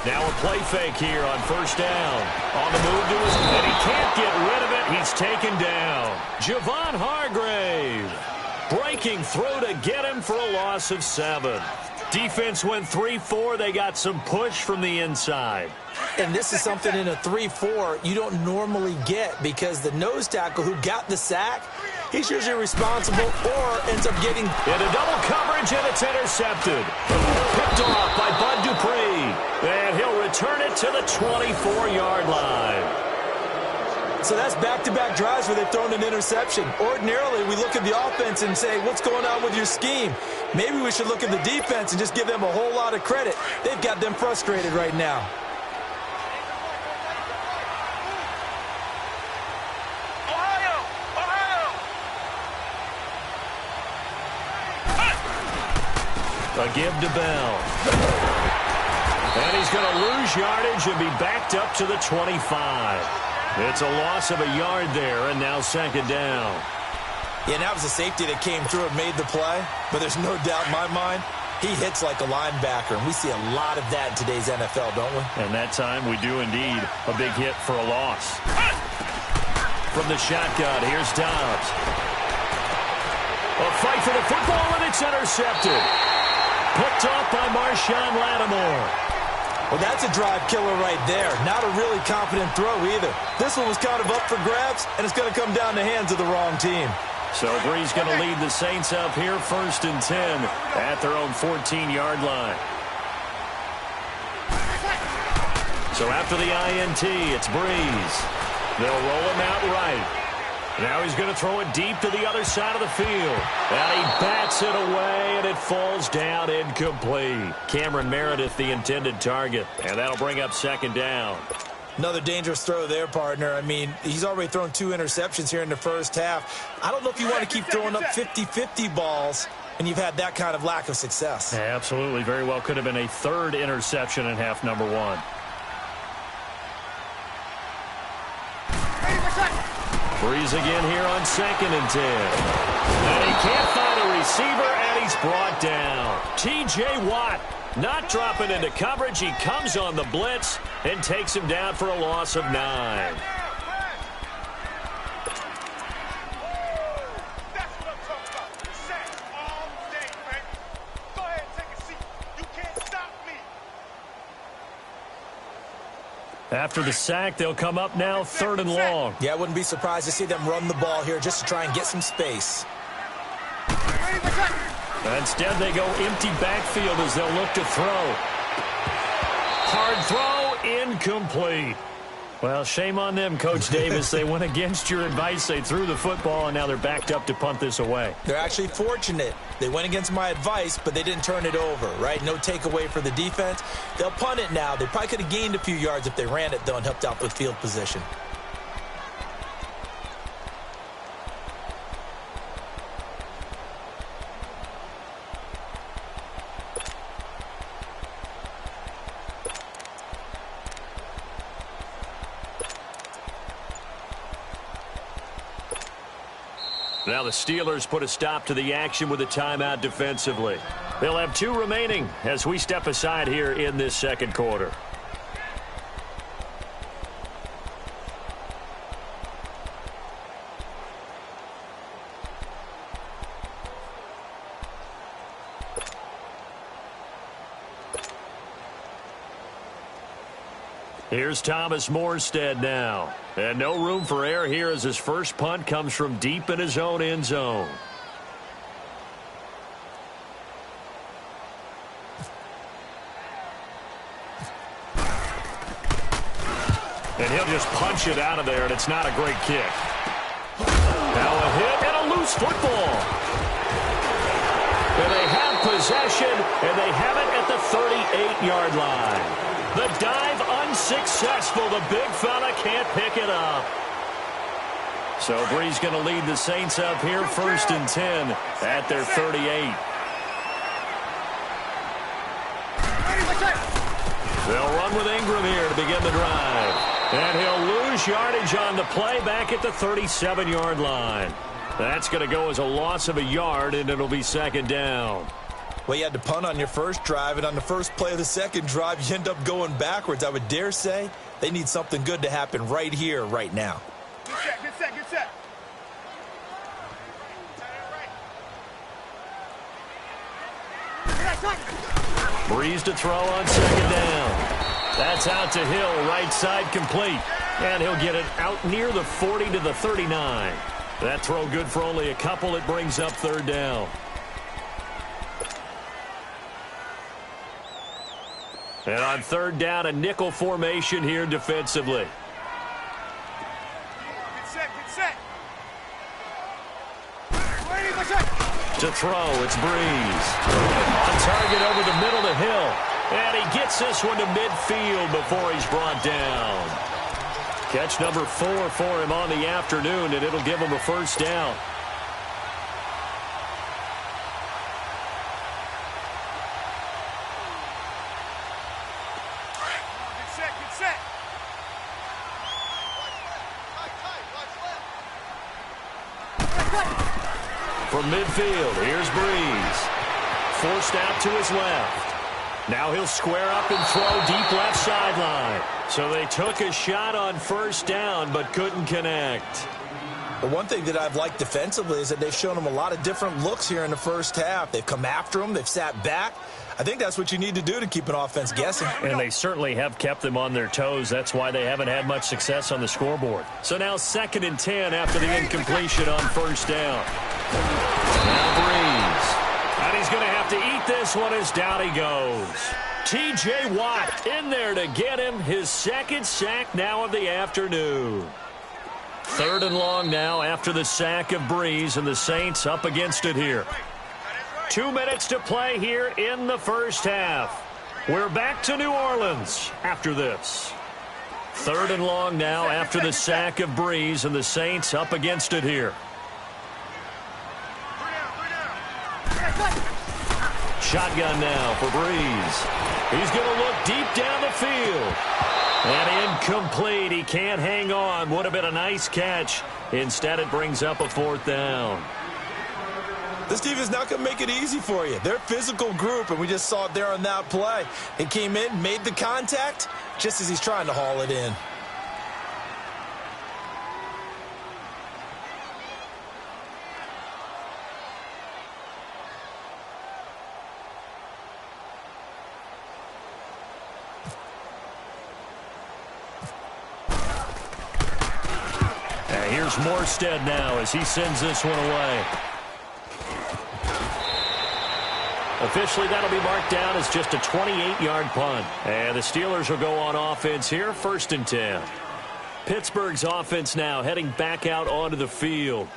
Now a play fake here on first down. On the move to his, and he can't get rid of it. He's taken down. Javon Hargrave breaking through to get him for a loss of 7. Defense went 3-4. They got some push from the inside. And this is something in a 3-4 you don't normally get because the nose tackle who got the sack, he's usually responsible or ends up getting into double coverage, and it's intercepted. Picked off by Bud Dupree. And he'll return it to the 24-yard line. So that's back-to-back drives where they've thrown an interception. Ordinarily, we look at the offense and say, what's going on with your scheme? Maybe we should look at the defense and just give them a whole lot of credit. They've got them frustrated right now. A give to Bell. And he's going to lose yardage and be backed up to the 25. It's a loss of a yard there, and now second down. Yeah, and that was a safety that came through and made the play. But there's no doubt in my mind, he hits like a linebacker. And we see a lot of that in today's NFL, don't we? And that time we do indeed. A big hit for a loss. From the shotgun, here's Dobbs. A fight for the football, and it's intercepted. Picked off by Marshawn Lattimore. Well, that's a drive killer right there. Not a really confident throw either. This one was kind of up for grabs, and it's going to come down the hands of the wrong team. So Bree's going to lead the Saints up here 1st and 10 at their own 14-yard line. So after the INT, it's Breeze. They'll roll him out right. Now he's going to throw it deep to the other side of the field. And he bats it away, and it falls down incomplete. Cameron Meredith, the intended target. And that'll bring up second down. Another dangerous throw there, partner. I mean, he's already thrown 2 interceptions here in the first half. I don't know if you want to keep throwing up 50-50 balls, and you've had that kind of lack of success. Yeah, absolutely. Very well could have been a 3rd interception in half number 1. Breeze again here on 2nd and 10. And he can't find a receiver, and he's brought down. T.J. Watt not dropping into coverage. He comes on the blitz and takes him down for a loss of 9. After the sack, they'll come up now 3rd and long. Yeah, I wouldn't be surprised to see them run the ball here just to try and get some space. Instead, they go empty backfield as they'll look to throw. Hard throw, incomplete. Well, shame on them, Coach Davis. They went against your advice. They threw the football, and now they're backed up to punt this away. They're actually fortunate. They went against my advice, but they didn't turn it over, right? No takeaway for the defense. They'll punt it now. They probably could have gained a few yards if they ran it, though, and helped out with field position. Now the Steelers put a stop to the action with a timeout defensively. They'll have 2 remaining as we step aside here in this second quarter. Here's Thomas Morstead now. And no room for error here as his first punt comes from deep in his own end zone. And he'll just punch it out of there, and it's not a great kick. Now a hit and a loose football. And they have possession, and they have it at the 38-yard line. The dive unsuccessful. The big fella can't pick it up. So Bree's going to lead the Saints up here 1st and 10 at their 38. They'll run with Ingram here to begin the drive. And he'll lose yardage on the play back at the 37-yard line. That's going to go as a loss of a yard, and it'll be second down. Well, you had to punt on your first drive, and on the first play of the second drive, you end up going backwards. I would dare say they need something good to happen right here, right now. Good set, good set, good set. Breeze to throw on second down. That's out to Hill, right side complete. And he'll get it out near the 40 to the 39. That throw good for only a couple. It brings up third down. And on third down, a nickel formation here defensively. Good set, good set. To throw, it's Breeze. On target over the middle to Hill. And he gets this one to midfield before he's brought down. Catch number 4 for him on the afternoon, and it'll give him a first down. Good set, good set. From midfield, here's Breeze. Forced out to his left. Now he'll square up and throw deep left sideline. So they took a shot on first down but couldn't connect. But one thing that I've liked defensively is that they've shown him a lot of different looks here in the first half. They've come after him. They've sat back. I think that's what you need to do to keep an offense guessing. And they certainly have kept them on their toes. That's why they haven't had much success on the scoreboard. So now 2nd and 10 after the incompletion on first down. Now Breeze. And he's going to have to eat this one as down he goes. T.J. Watt in there to get him his 2nd sack now of the afternoon. 3rd and long now after the sack of Breeze, and the Saints up against it here. 2 minutes to play here in the first half. We're back to New Orleans after this. 3rd and long now after the sack of Breeze, and the Saints up against it here. Shotgun now for Breeze. He's going to look deep down the field. And incomplete. He can't hang on. Would have been a nice catch. Instead, it brings up a 4th down. This team is not going to make it easy for you. They're a physical group, and we just saw it there on that play. He came in, made the contact, just as he's trying to haul it in. Here's Morstead now as he sends this one away. Officially, that'll be marked down as just a 28-yard punt. And the Steelers will go on offense here, 1st and 10. Pittsburgh's offense now heading back out onto the field.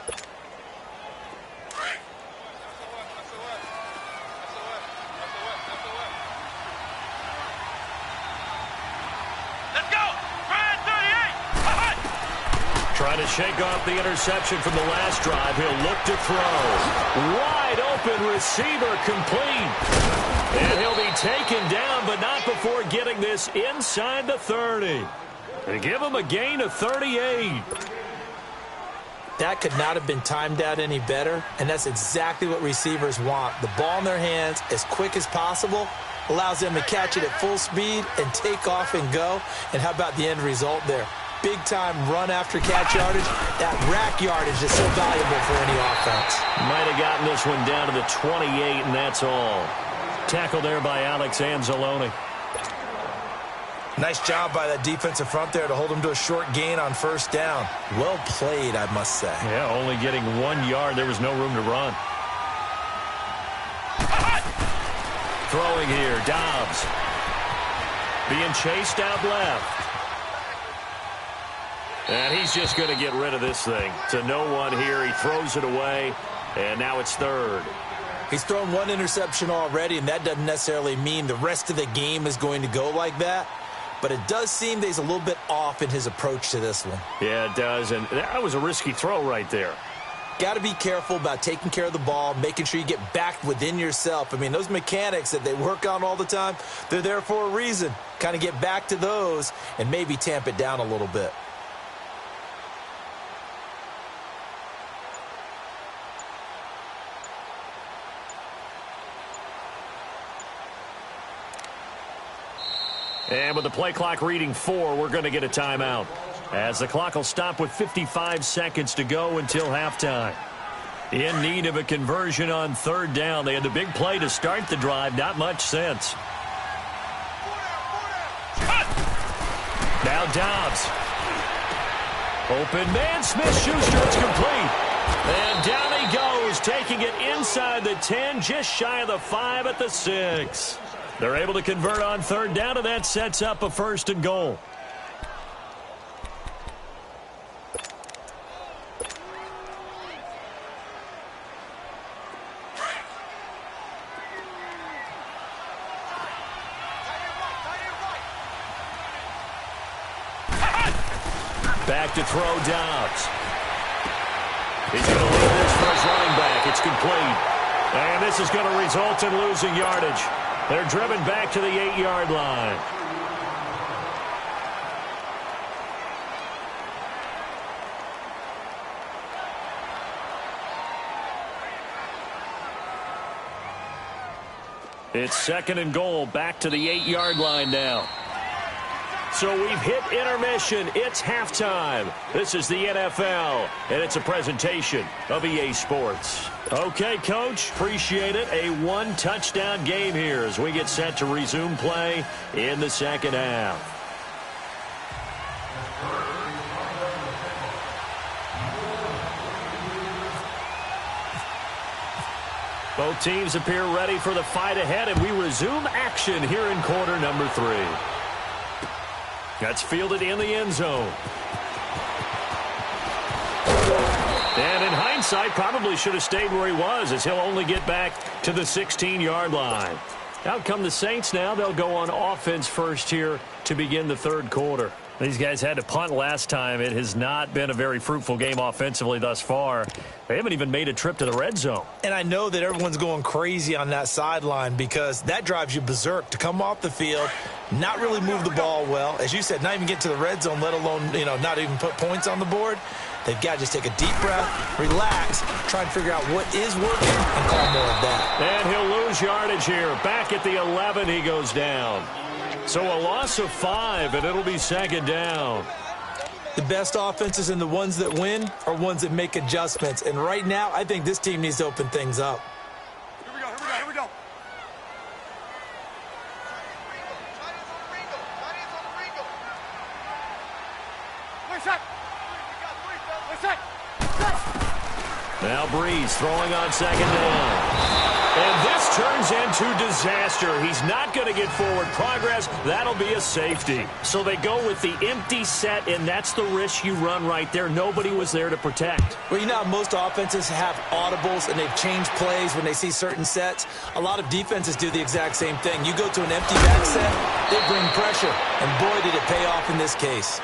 Trying to shake off the interception from the last drive. He'll look to throw. Wide open receiver complete. And he'll be taken down, but not before getting this inside the 30. They give him a gain of 38. That could not have been timed out any better, and that's exactly what receivers want. The ball in their hands as quick as possible allows them to catch it at full speed and take off and go. And how about the end result there? Big-time run after catch yardage. That rack yardage is so valuable for any offense. Might have gotten this one down to the 28, and that's all. Tackle there by Alex Anzalone. Nice job by that defensive front there to hold him to a short gain on first down. Well played, I must say. Yeah, only getting 1 yard. There was no room to run. Throwing here, Dobbs. Being chased out left. And he's just going to get rid of this thing. To no one here. He throws it away, and now it's 3rd. He's thrown 1 interception already, and that doesn't necessarily mean the rest of the game is going to go like that. But it does seem that he's a little bit off in his approach to this one. Yeah, it does, and that was a risky throw right there. Got to be careful about taking care of the ball, making sure you get back within yourself. I mean, those mechanics that they work on all the time, they're there for a reason. Kind of get back to those and maybe tamp it down a little bit. And with the play clock reading 4, we're going to get a timeout, as the clock will stop with 55 seconds to go until halftime. In need of a conversion on third down. They had the big play to start the drive. Not much sense. Now Dobbs. Open man, Smith-Schuster. It's complete. And down he goes, taking it inside the 10, just shy of the 5 at the 6. They're able to convert on third down, and that sets up a 1st and goal. Back to throw Dobbs. He's going to leave this for his running back. It's complete. And this is going to result in losing yardage. They're driven back to the 8-yard line. It's 2nd and goal, back to the 8-yard line now. So we've hit intermission. It's halftime. This is the NFL, and it's a presentation of EA Sports. Okay, Coach, appreciate it. A 1-touchdown game here as we get set to resume play in the second half. Both teams appear ready for the fight ahead, and we resume action here in quarter number 3. That's fielded in the end zone. And in hindsight, probably should have stayed where he was, as he'll only get back to the 16-yard line. Out come the Saints now. They'll go on offense first here to begin the third quarter. These guys had to punt last time. It has not been a very fruitful game offensively thus far. They haven't even made a trip to the red zone. And I know that everyone's going crazy on that sideline because that drives you berserk to come off the field, not really move the ball well. As you said, not even get to the red zone, let alone, not even put points on the board. They've got to just take a deep breath, relax, try and figure out what is working, and call more of that. And he'll lose yardage here. Back at the 11, he goes down. So a loss of 5, and it'll be 2nd down. The best offenses and the ones that win are ones that make adjustments. And right now, I think this team needs to open things up. Here we go, here we go. Now Breeze throwing on 2nd down. And this turns into disaster. He's not going to get forward progress. That'll be a safety. So they go with the empty set, and that's the risk you run right there. Nobody was there to protect. Well, you know how most offenses have audibles, and they've changed plays when they see certain sets. A lot of defenses do the exact same thing. You go to an empty back set, they bring pressure. And boy, did it pay off in this case.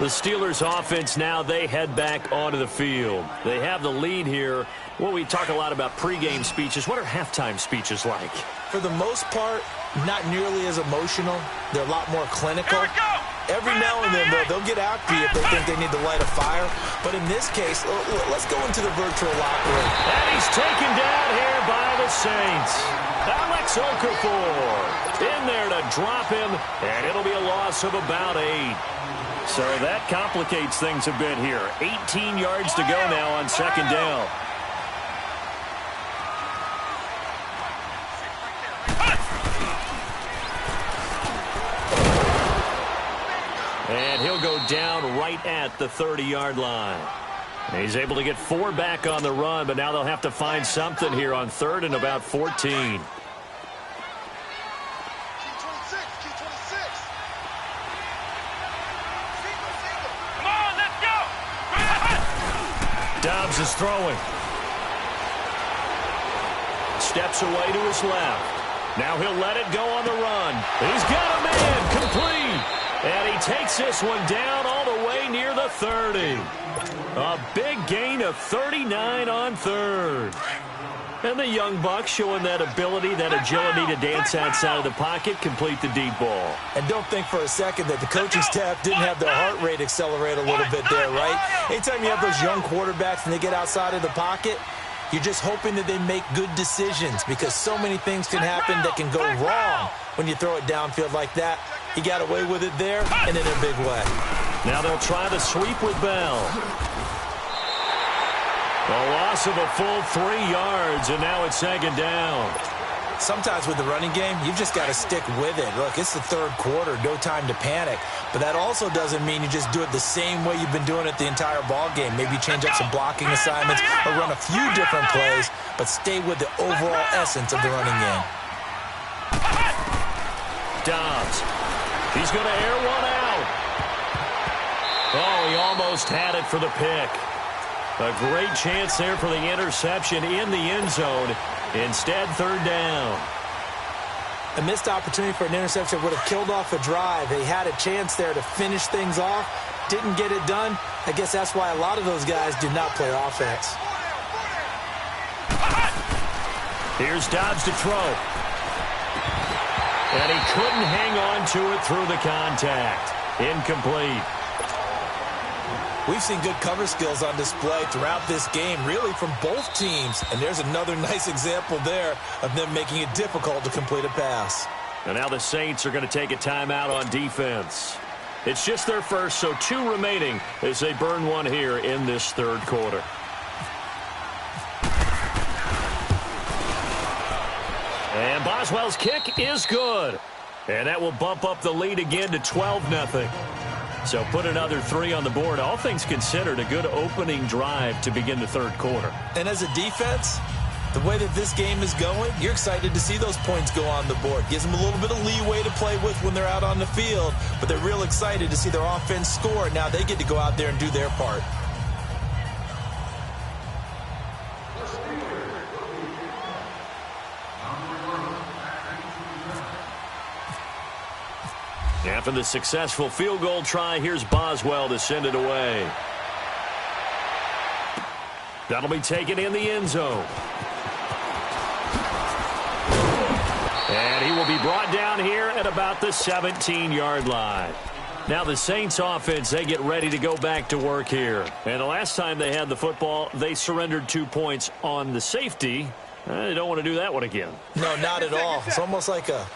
The Steelers offense now, they head back onto the field. They have the lead here. Well, we talk a lot about pregame speeches. What are halftime speeches like? For the most part, not nearly as emotional. They're a lot more clinical. Every now and then, they'll get after you if they think they need to light a fire. But in this case, let's go into the virtual locker room. And he's taken down here by the Saints. Alex Okafor in there to drop him, and it'll be a loss of about 8. So that complicates things a bit here. 18 yards to go now on 2nd down. And he'll go down right at the 30-yard line. He's able to get 4 back on the run, but now they'll have to find something here on 3rd and about 14. Dobbs is throwing. Steps away to his left. Now he'll let it go on the run. He's got a man complete. And he takes this one down all the way near the 30. A big gain of 39 on 3rd. And the young buck showing that ability, that agility to dance outside of the pocket, complete the deep ball. And don't think for a second that the coaching staff didn't have their heart rate accelerate a little bit there, right? Anytime you have those young quarterbacks and they get outside of the pocket, you're just hoping that they make good decisions because so many things can happen that can go wrong when you throw it downfield like that. He got away with it there and in a big way. Now they'll try the sweep with Bell. A loss of a full 3 yards, and now it's 2nd down. Sometimes with the running game, you've just got to stick with it. Look, it's the 3rd quarter, no time to panic. But that also doesn't mean you just do it the same way you've been doing it the entire ball game. Maybe change up some blocking assignments or run a few different plays, but stay with the overall essence of the running game. Dobbs. He's going to air one out. Oh, he almost had it for the pick. A great chance there for the interception in the end zone. Instead, 3rd down. A missed opportunity for an interception would have killed off a drive. They had a chance there to finish things off. Didn't get it done. I guess that's why a lot of those guys did not play offense. Here's Dobbs to throw. And he couldn't hang on to it through the contact. Incomplete. We've seen good cover skills on display throughout this game, really from both teams. And there's another nice example there of them making it difficult to complete a pass. And now the Saints are going to take a timeout on defense. It's just their first, so 2 remaining as they burn one here in this 3rd quarter. And Boswell's kick is good. And that will bump up the lead again to 12-0. So put another 3 on the board. All things considered, a good opening drive to begin the 3rd quarter. And as a defense, the way that this game is going, you're excited to see those points go on the board. Gives them a little bit of leeway to play with when they're out on the field, but they're real excited to see their offense score. Now they get to go out there and do their part. After the successful field goal try, here's Boswell to send it away. That'll be taken in the end zone. And he will be brought down here at about the 17-yard line. Now the Saints offense, they get ready to go back to work here. And the last time they had the football, they surrendered 2 points on the safety. They don't want to do that one again. No, not at all. It's almost like a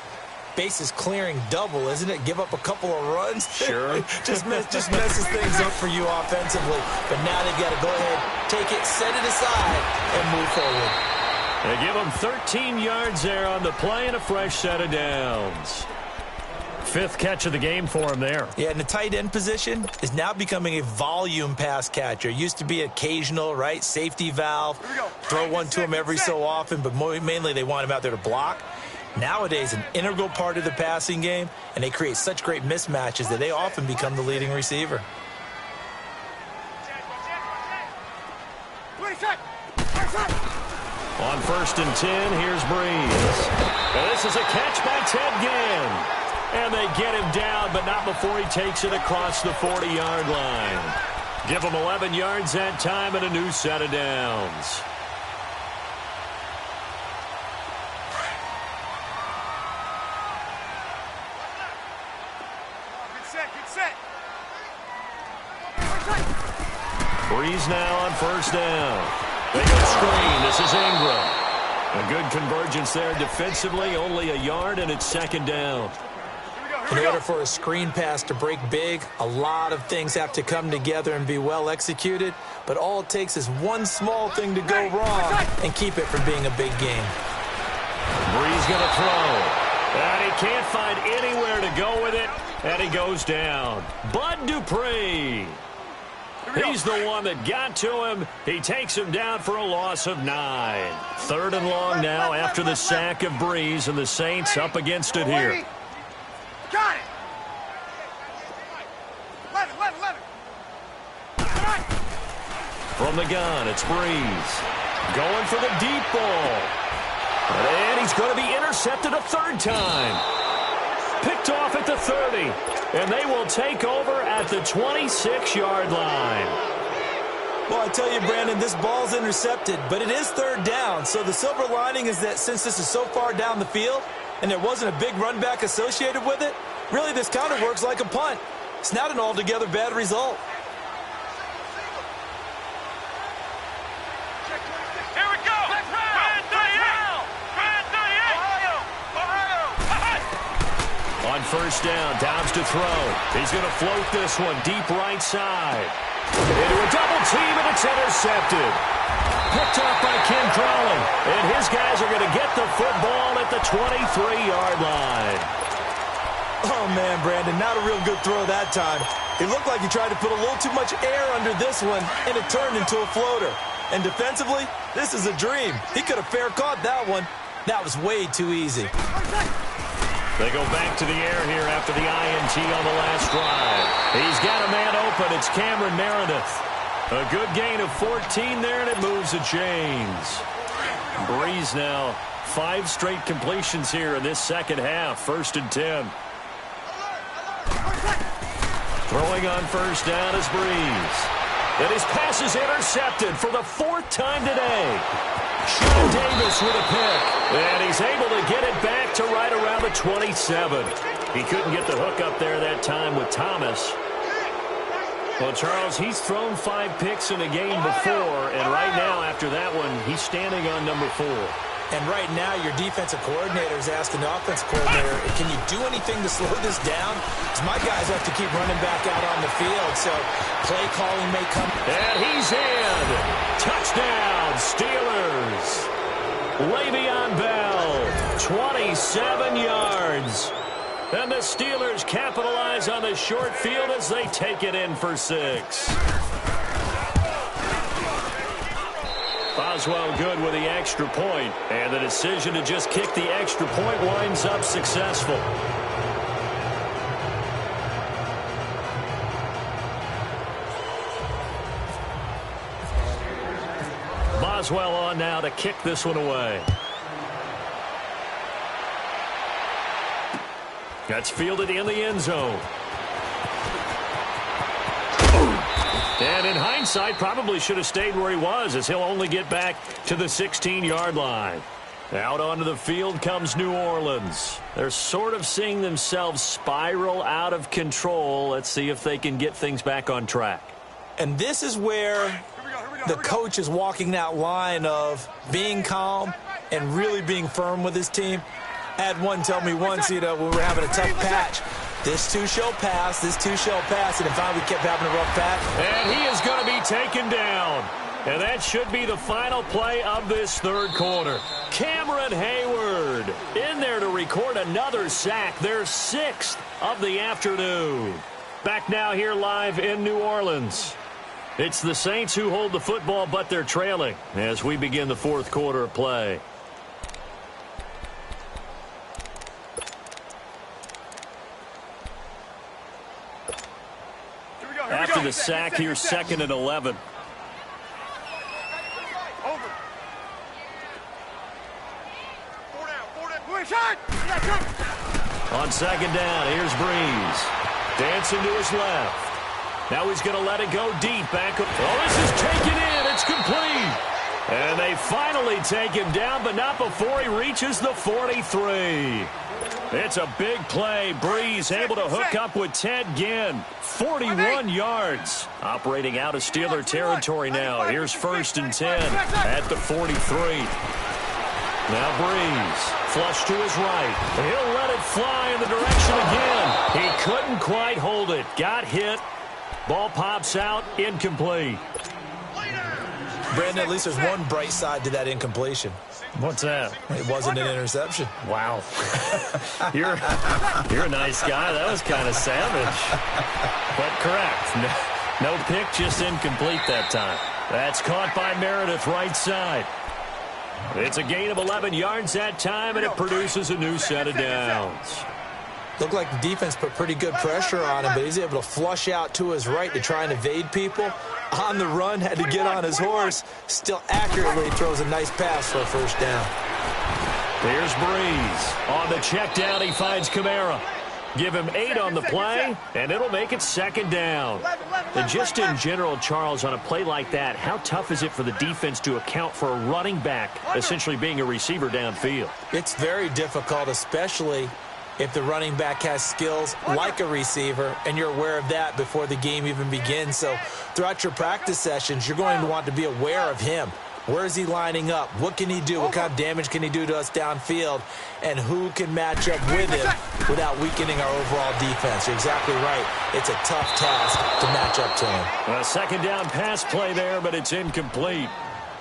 bases clearing double, isn't it? Give up a couple of runs. Sure. just messes things up for you offensively. But now they've got to go ahead, take it, set it aside, and move forward. They give them 13 yards there on the play and a fresh set of downs. 5th catch of the game for him there. Yeah, and the tight end position is now becoming a volume pass catcher. It used to be occasional, right? Safety valve. Throw one to him every so often, but mainly they want him out there to block. Nowadays, an integral part of the passing game, and they create such great mismatches that they often become the leading receiver. On 1st and 10, here's Breeze. And this is a catch by Ted Ginn. And they get him down, but not before he takes it across the 40-yard line. Give him 11 yards that time and a new set of downs. Breeze now on 1st down. They go screen. This is Ingram. A good convergence there defensively. Only a yard, and it's 2nd down. In order for a screen pass to break big, a lot of things have to come together and be well executed. But all it takes is one small thing to go wrong and keep it from being a big game. Breeze going to throw. And he can't find anywhere to go with it. And he goes down. Bud Dupree. He's the one that got to him. He takes him down for a loss of 9. 3rd and long now after the sack of Breeze, and the Saints up against it here. Got it. Let it. From the gun, it's Breeze. Going for the deep ball. And he's going to be intercepted a 3rd time. Picked off at the 30. And they will take over at the 26-yard line. Well, I tell you, Brandon, this ball's intercepted, but it is 3rd down. So the silver lining is that since this is so far down the field and there wasn't a big run back associated with it, really this kind of works like a punt. It's not an altogether bad result. Here we go. On first down, Dobbs to throw. He's going to float this one deep right side. Into a double team, and it's intercepted. Picked up by Ken Crawley. And his guys are going to get the football at the 23-yard line. Oh, man, Brandon, not a real good throw that time. It looked like he tried to put a little too much air under this one, and it turned into a floater. And defensively, this is a dream. He could have fair caught that one. That was way too easy. They go back to the air here after the INT on the last drive. He's got a man open. It's Cameron Meredith. A good gain of 14 there, and it moves the chains. Breeze now, 5 straight completions here in this second half. 1st and 10. Throwing on first down is Breeze. And his pass is intercepted for the 4th time today. Sean Davis with a pick. And he's able to get it back to right around the 27. He couldn't get the hook up there that time with Thomas. Well, Charles, he's thrown 5 picks in a game before, and right now, after that one, he's standing on number 4. And right now, your defensive coordinator is asking the offensive coordinator, can you do anything to slow this down? Because my guys have to keep running back out on the field, so play calling may come. And he's in. Touchdown, Steelers. Le'Veon Bell, 27 yards. And the Steelers capitalize on the short field as they take it in for 6. Boswell good with the extra point, and the decision to just kick the extra point winds up successful. Boswell on now to kick this one away. That's fielded in the end zone. And in hindsight, probably should have stayed where he was, as he'll only get back to the 16-yard line. Out onto the field comes New Orleans. They're sort of seeing themselves spiral out of control. Let's see if they can get things back on track. And this is where the coach is walking that line of being calm and really being firm with his team. I had one tell me once, when we were having a tough patch, this too shall pass, this too shall pass, and finally we kept having a rough patch. And he is going to be taken down. And that should be the final play of this 3rd quarter. Cameron Hayward in there to record another sack, their 6th of the afternoon. Back now here live in New Orleans. It's the Saints who hold the football, but they're trailing as we begin the 4th quarter of play. After the sack, here's 2nd and 11. Over. 4 down. Push on. On 2nd down, here's Breeze. Dancing to his left. Now he's going to let it go deep. Back up. Oh, this is taken in. It's complete. And they finally take him down, but not before he reaches the 43. It's a big play. Breeze able to hook up with Ted Ginn. 41 yards. Operating out of Steeler territory now. Here's 1st and 10 at the 43. Now Breeze. Flush to his right. He'll let it fly in the direction again. He couldn't quite hold it. Got hit. Ball pops out. Incomplete. Brandon, at least there's one bright side to that incompletion. What's that? It wasn't an interception. Wow. You're a nice guy. That was kind of savage. But correct. No pick, just incomplete that time. That's caught by Meredith right side. It's a gain of 11 yards that time, and it produces a new set of downs. Looked like the defense put pretty good pressure on him, but he's able to flush out to his right to try and evade people. On the run, had to get on his horse. Still accurately throws a nice pass for a 1st down. Here's Breeze. On the check down, he finds Kamara. Give him 8 on the play, and it'll make it 2nd down. And just in general, Charles, on a play like that, how tough is it for the defense to account for a running back essentially being a receiver downfield? It's very difficult, especially if the running back has skills like a receiver, and you're aware of that before the game even begins. So throughout your practice sessions, you're going to want to be aware of him. Where is he lining up? What can he do? What kind of damage can he do to us downfield? And who can match up with him without weakening our overall defense? You're exactly right. It's a tough task to match up to him. A second down pass play there, but it's incomplete.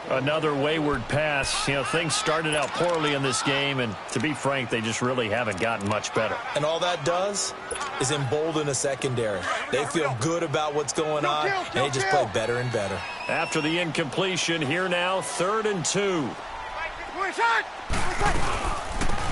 Another wayward pass. You know, things started out poorly in this game, and to be frank, they just really haven't gotten much better. And all that does is embolden a secondary. They feel good about what's going on, and they just play better and better. After the incompletion, here now, 3rd and 2.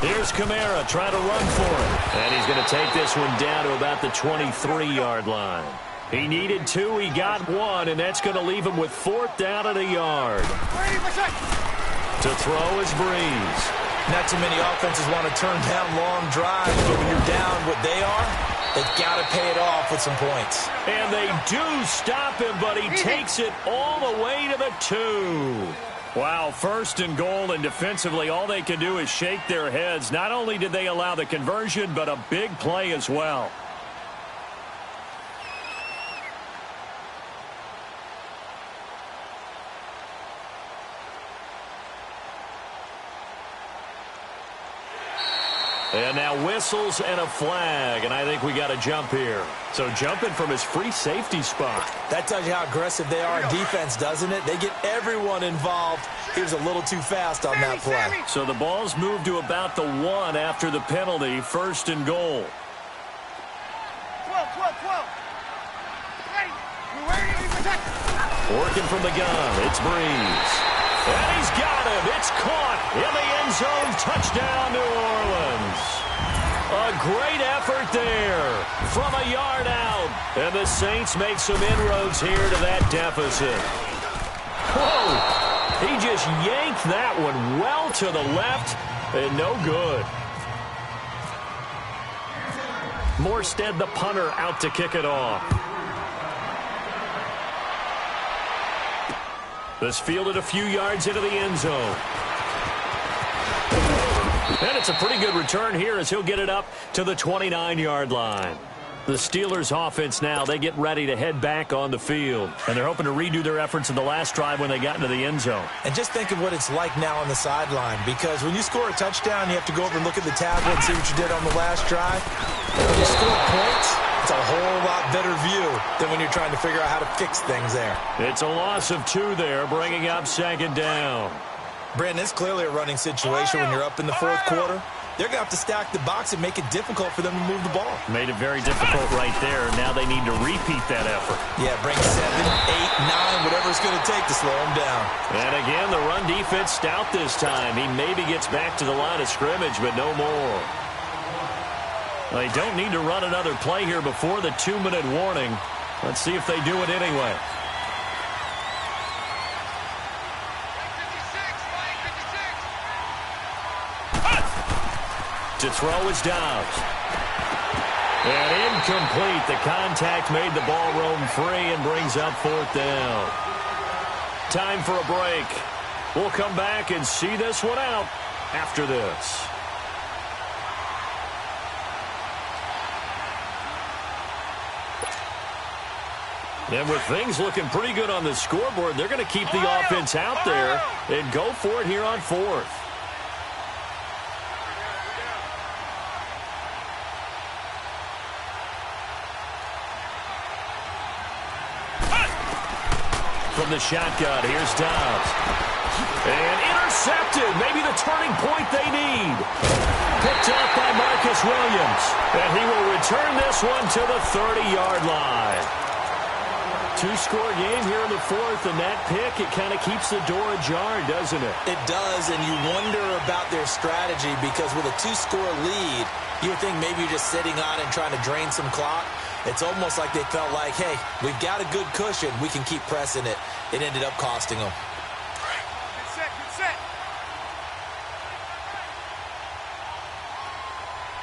Here's Kamara trying to run for it. And he's going to take this one down to about the 23-yard line. He needed 2, he got 1, and that's going to leave him with 4th down at a yard. To throw is Breeze. Not too many offenses want to turn down long drives, but when you're down what they are, they've got to pay it off with some points. And they do stop him, but he takes it all the way to the 2. Wow, 1st and goal, and defensively all they can do is shake their heads. Not only did they allow the conversion, but a big play as well. And now whistles and a flag, and I think we got a jump here. So jumping from his free safety spot. That tells you how aggressive they are in defense, doesn't it? They get everyone involved. He was a little too fast on that play. So the ball's moved to about the 1 after the penalty, 1st and goal. 12. Ready? Working from the gun, it's Breeze. And he's got him. It's caught in the end zone. Touchdown, New Orleans. A great effort there from a yard out. And the Saints make some inroads here to that deficit. Whoa! He just yanked that one well to the left and no good. Morstead, the punter, out to kick it off. This fielded a few yards into the end zone. And it's a pretty good return here as he'll get it up to the 29-yard line. The Steelers offense now, they get ready to head back on the field. And they're hoping to redo their efforts in the last drive when they got into the end zone. And just think of what it's like now on the sideline, because when you score a touchdown, you have to go over and look at the tablet and see what you did on the last drive. When you score points, it's a whole lot better view than when you're trying to figure out how to fix things there. It's a loss of 2 there, bringing up 2nd down. Brandon, it's clearly a running situation when you're up in the 4th quarter. They're going to have to stack the box and make it difficult for them to move the ball. Made it very difficult right there. Now they need to repeat that effort. Yeah, bring 7, 8, 9, whatever it's going to take to slow them down. And again, the run defense stout this time. He maybe gets back to the line of scrimmage, but no more. They don't need to run another play here before the 2-minute warning. Let's see if they do it anyway. To throw is Dobbs. And incomplete. The contact made the ball roam free and brings up 4th down. Time for a break. We'll come back and see this one out after this. And with things looking pretty good on the scoreboard, they're going to keep the offense out there and go for it here on 4th. From the shotgun, here's Dobbs. And intercepted. Maybe the turning point they need. Picked up by Marcus Williams. And he will return this one to the 30-yard line. 2-score game here in the 4th, and that pick, it kind of keeps the door ajar, doesn't it? It does, and you wonder about their strategy, because with a 2-score lead, you would think maybe you're just sitting on it and trying to drain some clock. It's almost like they felt like, hey, we've got a good cushion. We can keep pressing it. It ended up costing them. Good set.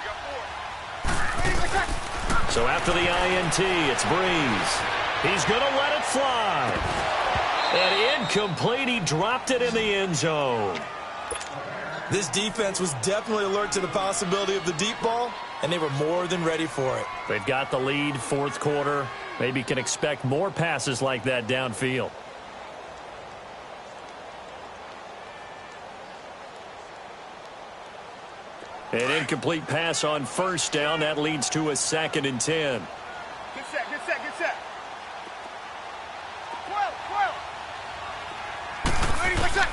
You got 4. So after the INT, it's Breeze. He's going to let it fly. And incomplete. He dropped it in the end zone. This defense was definitely alert to the possibility of the deep ball, and they were more than ready for it. They've got the lead, 4th quarter. Maybe can expect more passes like that downfield. An incomplete pass on first down. That leads to a 2nd and 10. Get set, get set, get set. 12. Ready, get set.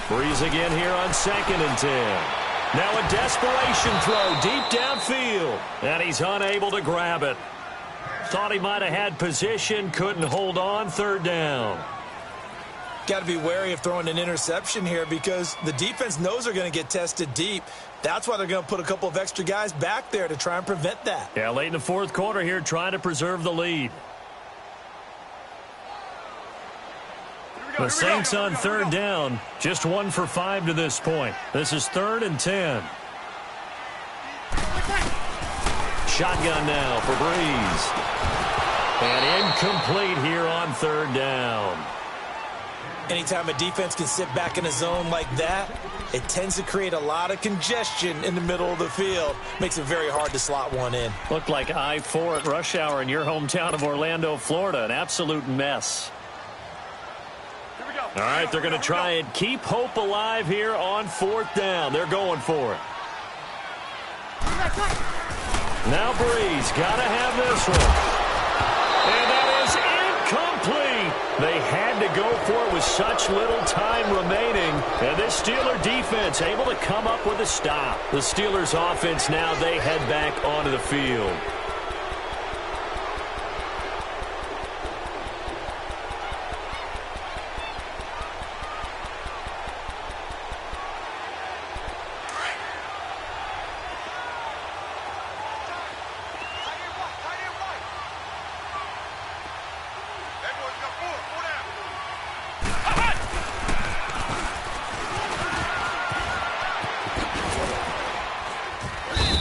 Breeze again here on 2nd and 10. Now a desperation throw deep downfield. And he's unable to grab it. Thought he might have had position, couldn't hold on, 3rd down. Got to be wary of throwing an interception here because the defense knows they're going to get tested deep. That's why they're going to put a couple of extra guys back there to try and prevent that. Yeah, late in the 4th quarter here, trying to preserve the lead. The Saints on 3rd down, just 1 for 5 to this point. This is 3rd and 10. Shotgun now for Breeze. And incomplete here on 3rd down. Anytime a defense can sit back in a zone like that, it tends to create a lot of congestion in the middle of the field. Makes it very hard to slot one in. Looked like I-4 at rush hour in your hometown of Orlando, Florida. An absolute mess. All right, they're going to try and keep hope alive here on 4th down. They're going for it. Now Breeze, got to have this one. And that is incomplete. They had to go for it with such little time remaining. And this Steeler defense able to come up with a stop. The Steelers offense now, they head back onto the field.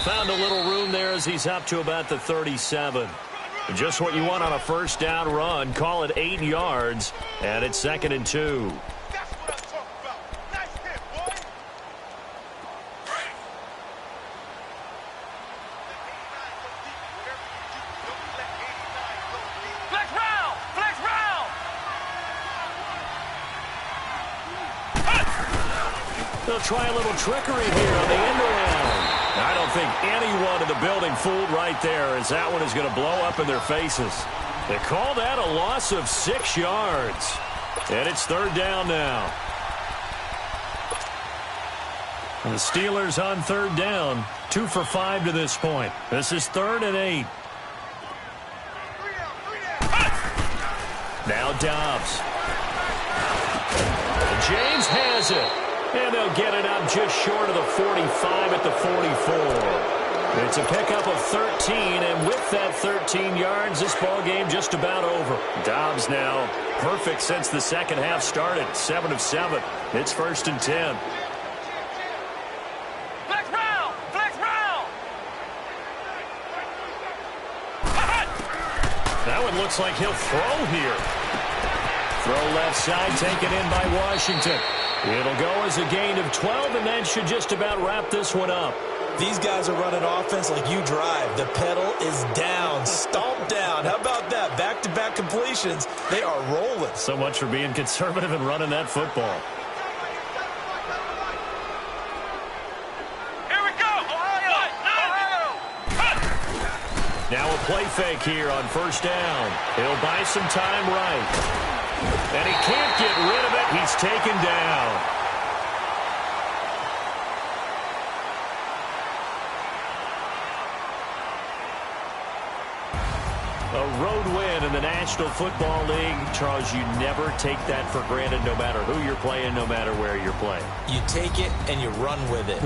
Found a little room there as he's up to about the 37. Just what you want on a 1st down run. Call it 8 yards, and it's 2nd and 2. That's what I'm talking about. Nice hit, boy. Flex round! Flex round! They'll try a little trickery here on the end around. I don't think anyone in the building fooled right there, as that one is going to blow up in their faces. They call that a loss of 6 yards. And it's 3rd down now. And the Steelers on 3rd down, 2 for 5 to this point. This is 3rd and 8. Now Dobbs. And James has it. And they'll get it up just short of the 45 at the 44. It's a pickup of 13, and with that 13 yards, this ball game just about over. Dobbs now perfect since the 2nd half started, 7 of 7. It's 1st and 10. Flex round! Flex round! That one looks like he'll throw here. Throw left side, taken in by Washington. It'll go as a gain of 12, and that should just about wrap this one up. These guys are running offense like you drive. The pedal is down, stomped down. How about that? Back-to-back completions. They are rolling. So much for being conservative and running that football. Here we go! Ohio! Now a play fake here on 1st down. He'll buy some time right. And he can't get rid of it. He's taken down. A road win in the National Football League. Charles, you never take that for granted, no matter who you're playing, no matter where you're playing. You take it and you run with it.